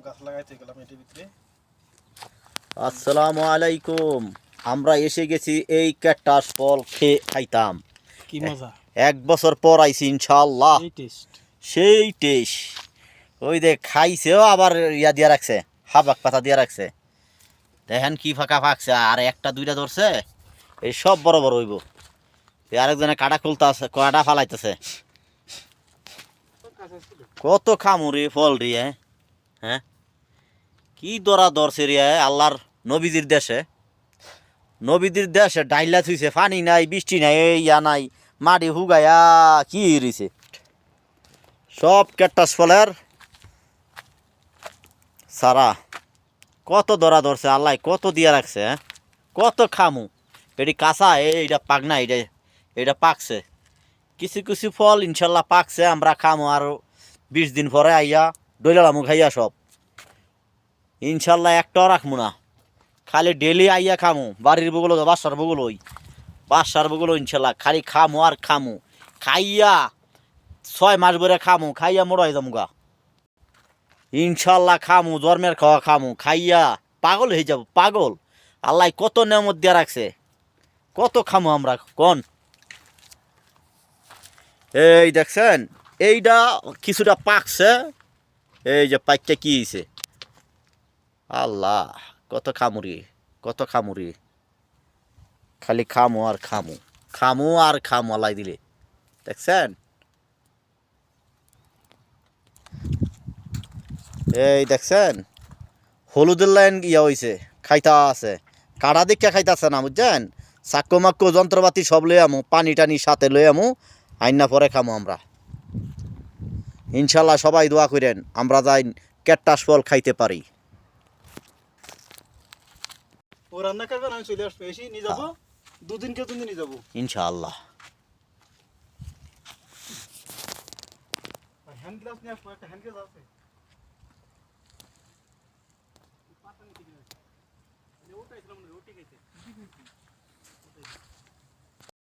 গাছ লাগাইতে গেলাম এটির ভিতরে। আসসালামু আলাইকুম। আমরা এসে গেছি এই ক্যাকটাস ফল খেয়ে খাইতাম। কি মজা! 1 বছর পর আইছি ইনশাআল্লাহ। এই টেস্ট। সেই টেস্ট। ওই দেখ খাইছেও আবার ইয়া দিয়া রাখছে, হাবাক পাতা দিয়া রাখছে। দেখেন কি ফাঁকা ফাঁকছে, আর একটা দুইটা ধরছে, এই সব বড় বড় হইব। আরেকজনে কাটা খুলতে আছে, কাটা ফালাইতেছে। কত খামুরি ফল রে, হ্যাঁ কি দরা ধরছে রে আল্লাহর নবীজির দেশে। নবীদের দেশে ডাইলা থুইছে, পানি নাই, বৃষ্টি নাই, ইয়া নাই, মাটি হুগাইয়া কি হইছে। সব ক্যাকটাস ফলের সারা। কত ধরা ধরছে আল্লাহ, কত দিয়া রাখছে, কত খামু। এটি কাঁচা, এইটা পাক না, এটা পাকছে। কিছু কিছু ফল ইনশাল্লাহ পাকছে, আমরা খামু আর 20 দিন পরে আইয়া ডইলামু খাইয়া সব। ইনশাল্লাহ একটাও রাখবো না, খালি ডেলি আইয়া খামু। বাড়ির বগুলো, বাসার বগুলো, বাসার বগুলো ইনশাল্লাহ খালি খামু আর খামু। খাইয়া 6 মাস ভরে খামু, খাইয়া মোড়াই যামু গা ইনশাল্লাহ। খামু, জন্মের খাওয়া খামু, খাইয়া পাগল হয়ে যাব, পাগল। আল্লাহ কত নেমত দিয়া রাখছে, কত খামু আমরা কোন। এই দেখছেন, এইটা কিছুটা পাকছে, এই যে পাইকটা কি হয়েছে। আল্লাহ কত খামুরি, কত খামুরি। খালি খামু আর খামু, খামু আর খামু আল্লাহ দিলে। দেখছেন, এই দেখছেন হলুদের লাইন ইয়া হয়েছে, খাইতা আছে। কাড়া দিকে খাইতাছে না বুঝছেন। চাক্কু মাক্কু যন্ত্রপাতি সব লই আমু, পানি টানি সাথে লই আমু, আইনা পরে খামু আমরা ইনশাল্লাহ। সবাই দোয়া করেন আমরা যাই ক্যাকটাস ফল খাইতে পারি। ও রান্না করবেন, আমি চলে আসবো, এসে নিয়ে যাবো। 2 দিন কে 3 দিন নিয়ে যাবো ইনশাআল্লাহ। হ্যান্ড গ্লাস নিয়ে আসবো, একটা হ্যান্ড গ্লাস আছে। ওটাই ছিল, ওটাই গেছে।